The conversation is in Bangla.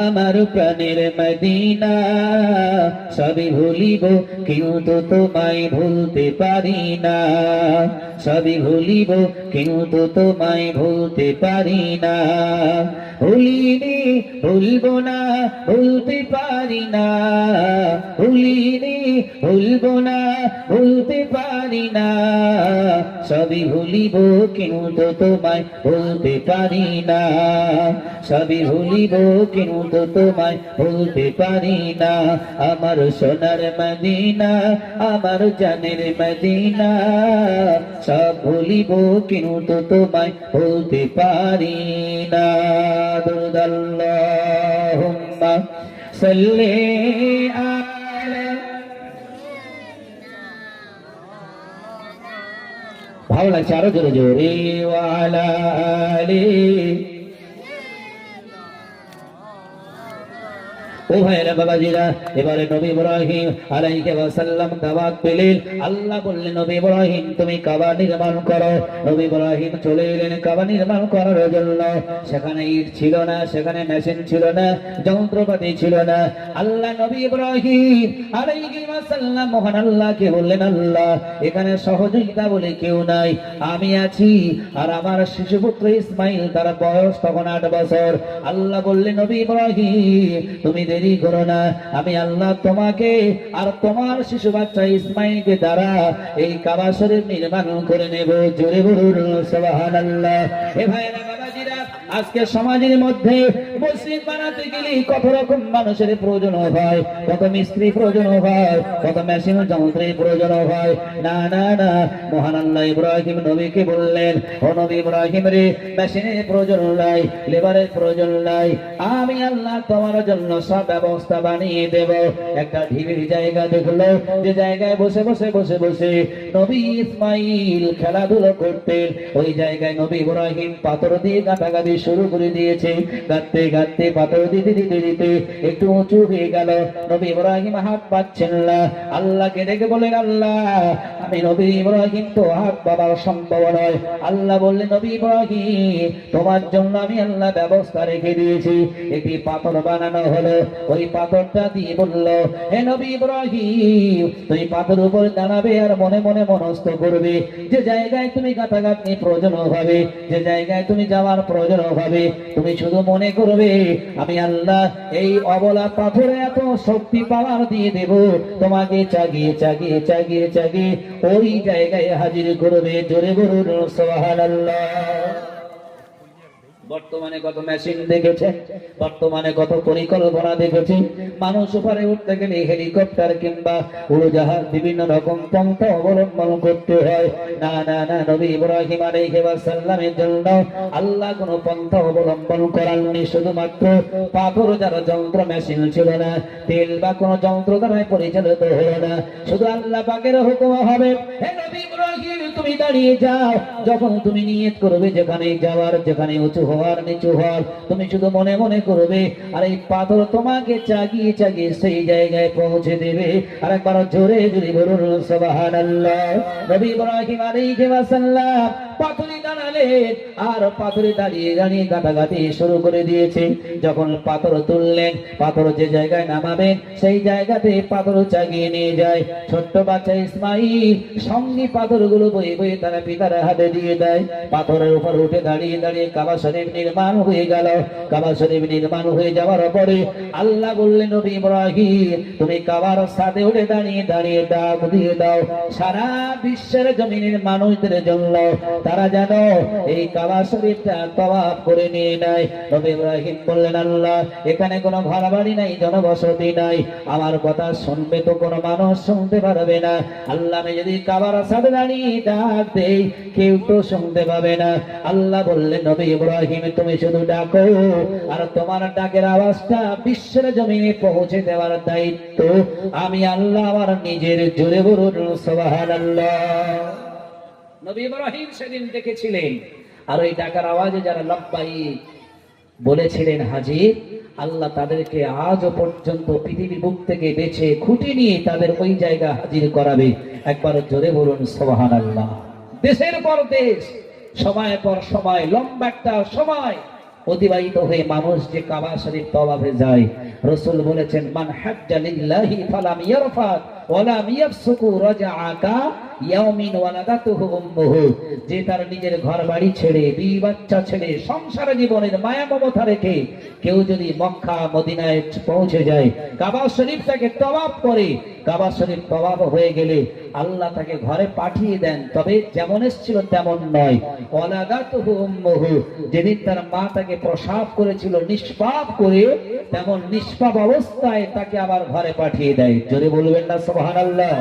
আমার প্রাণের মদিনা। সবই ভুলিব কিন্তু তোমায় ভুলতে পারি না, সবই ভুলিব কিন্তু তোমায় ভুলতে পারি না। ভুলিনি ভুলব না, ভুলতে পারি না, ভুলিনি ভুলব না, ভুলতে পারি না। সবই ভুলিব কিন্তু তোমায় ভুলতে পারি না, সবই ভুলিব কিন্তু তোমায় ভুলতে পারি না। আমার সোনার মদিনা, আমার জানের মদিনা, সব ভুলিব কিন্তু তোমায় ভুলতে পারি না। দুরূদ আল্লাহুম্মা সাল্লি আলা। ভালো লাগছে আরো জোরে জোরে। ওয়া আলা আলি। ও ভাইরা বাবাজিরা, এবারে নবী ইব্রাহিম আলাইহিস সালাম দাওয়াত পেলেন। আল্লাহ বললেন নবী ইব্রাহিম তুমি কাবা নির্মাণ করো। নবী ইব্রাহিম চলে এলেন কাবা নির্মাণ করার জন্য। সেখানে ইট ছিল না, সেখানে মেশিন ছিল না, যন্ত্রপাতি ছিল না। আল্লাহ নবী ইব্রাহিম আলাইহিস সালাম মহান আল্লাহকে বললেন, আল্লাহ এখানে সহযোগিতা বলে কেউ নাই, আমি আছি আর আমার শিশুপুত্র ইসমাইল, তার বয়স তখন 8 বছর। আল্লাহ বললেন নবী ইব্রাহিম তুমি দেরি করো না, আমি আল্লাহ তোমাকে আর তোমার শিশু বাচ্চা ইসমাইলকে দ্বারা এই কাবা শরীফ নির্মাণ করে নেব। জোরে বলুন সুবহানাল্লাহ। এ ভাইরা বাবাজিরা, আজকে সমাজের মধ্যে মসজিদ বানাতে গেলে কত রকম মানুষের প্রয়োজন হয়, কত মিস্ত্রি প্রয়োজন হয়, কত মেশিন যন্ত্রের প্রয়োজন হয়। না না না, মহান আল্লাহ ইব্রাহিম নবীকে বললেন, ও নবী ইব্রাহিম রে, মেশিনের প্রয়োজন নাই, লেবারের প্রয়োজন নাই, আমি আল্লাহ তোমার জন্য সব ব্যবস্থা বানিয়ে দেব। একটা ঢিবির জায়গা দেখলো, যে জায়গায় বসে বসে বসে বসে নবী ইসমাইল খেলাধুলো করতেন, ওই জায়গায় নবী ইব্রাহিম পাথর দিয়ে গাঁথাগাঁথি শুরু করে দিয়েছে। গাঁথতে গাঁথতে পাথর দিতে দিতে দিতে একটু উঁচু হয়ে গেল। নবী ইব্রাহিম হাত পাচ্ছেন না। আল্লাহকে ডেকে বলেন, আল্লাহ আমি নবী ইব্রাহিম তো হাত পাবার সম্ভব নয়। আল্লাহ বললেন, নবী ইব্রাহিম তোমার জন্য আমি আল্লাহ ব্যবস্থা রেখে দিয়েছি। একটি পাথর বানানো হলো, ওই পাথরটা দিয়ে বলল, হে নবী ইব্রাহিম তুমি পাথর উপর দাঁড়াবে আর মনে মনে মনস্থ করবে, যে জায়গায় তুমি গাঁথাগাঁথি প্রয়োজন হবে, যে জায়গায় তুমি যাওয়ার প্রয়োজন হবে, তুমি শুধু মনে করবে আমি আল্লাহ এই অবলা পাথরে এত শক্তি পাওয়ার দিয়ে দেব, তোমাকে চাগিয়ে চাগিয়ে চাগিয়ে চাগিয়ে ওই জায়গায় হাজির করবে। জোরে বলুন সুবহানাল্লাহ। বর্তমানে কত মেশিন দেখেছে, বর্তমানে কত পরিকল্পনা দেখেছি। মানুষ উপরে উঠতে গেলে হেলিকপ্টার কিংবা উড়োজাহাজ বিভিন্ন রকম পন্থা অবলম্বন করতে হয়। না না না, নবী ইব্রাহিম আলাইহিস সালামের জন্য আল্লাহ কোনো পন্থা অবলম্বন করাননি। শুধুমাত্র পাথর যারা যন্ত্র মেশিন ছিল না, তেল বা কোনো যন্ত্র দ্বারা পরিচালিত হলো না, শুধু আল্লাহ পাকের হুকুম হবে, হে নবী ইব্রাহিম তুমি দাঁড়িয়ে যাও। যখন তুমি নিয়ত করবে যেখানে যাওয়ার, যেখানে উঁচু হওয়ার নিচু হওয়ার, তুমি শুধু মনে মনে করবে, আর এই পাথর তোমাকে চাগিয়ে চাগিয়ে সেই জায়গায় পৌঁছে দেবে। আর একবার জোরে জোরে বলুন সুবহানাল্লাহ। নবী ইব্রাহিম আলাইহিস সালাম পাথরে দাঁড়ালেন, আর পাথরে দাঁড়িয়ে দাঁড়িয়ে গাঁথাগাঁথি শুরু করে দিয়েছে। যখন পাথর তুললেন, পাথর যে জায়গায় নামাবেন সেই জায়গাতে পাথর চাগিয়ে নিয়ে যায়। ছোট্ট বাচ্চা ইসমাইল সঙ্গে পাথরগুলো বয়ে বয়ে তারা পিতার হাতে দিয়ে দেয়। পাথরের উপর উঠে দাঁড়িয়ে দাঁড়িয়ে কাবা শরীফ নির্মাণ হয়ে গেল। কাবা শরীফ নির্মাণ হয়ে যাওয়ার পরে আল্লাহ বললেন, নবী ইব্রাহিম তুমি কাবার সাথে উঠে দাঁড়িয়ে দাঁড়িয়ে ডাক দিয়ে দাও সারা বিশ্বের জমিনের মানুষদের জন্য, তারা যেন এই কাবা শরীফটা তওয়াফ করে নিয়ে নেয়। নবী ইব্রাহিম বললেন, আল্লাহ এখানে কোনো ঘর বাড়ি নাই, জনবসতি নাই, আমার কথা শুনবে তো কোনো মানুষ শুনতে পারবে না। আল্লাহ আমি যদি কাবার সাথে দাঁড়িয়ে ডাক দেই কেউ তো শুনতে পাবে না। আল্লাহ বললেন, নবী ইব্রাহিম তুমি শুধু ডাকো, আর তোমার ডাকের আওয়াজটা বিশ্বের জমিনে পৌঁছে দেওয়ার দায়িত্ব আমি আল্লাহ আমার নিজের। জোরে বলুন সুবহানাল্লাহ। নবী ইব্রাহিম সেদিন দেখেছিলেন, আর ওই ডাকার আওয়াজে যারা লব্বাইক বলেছিলেন হাজির, আল্লাহ তাদেরকে আজও পর্যন্ত পৃথিবীর বুক থেকে বেছে খুঁটি নিয়ে তাদের ওই জায়গা হাজির করাবে। একবার জোরে বলুন সুবহানাল্লাহ। দেশের পর দেশ, সময় পর সময়, লম্বা একটা সময় অতিবাহিত হয়ে মানুষ যে কাবা শরীফ তওয়াফে যায়, রাসূল বলেছেন মান হাজ্জা লিল্লাহি ফালাম ইয়ারফাত ওয়ালাম ইয়াফসুকু রাজাআ কা ইয়াউমিন ওয়ালাদাতুহু উম্মুহু, যে তার নিজের ঘর বাড়ি ছেড়ে, বিবি বাচ্চা ছেড়ে, সংসার জীবনের মায়া মমতা রেখে কেউ যদি মক্কা মদিনায় পৌঁছে যায়, কাবা শরীফটাকে তওয়াফ করে, কাবা শরীফ তওয়াফ হয়ে গেলে আল্লাহ তাকে ঘরে পাঠিয়ে দেন, তবে যেমন এসেছিল তেমন নয়। ওয়ালাদাতুহু উম্মুহু, যেদিন তার মা তাকে প্রসাব করেছিল নিষ্পাপ করে, তেমন নিষ্পাপ অবস্থায় তাকে আবার ঘরে পাঠিয়ে দেয়। জোরে বলবেন না সুবহানাল্লাহ।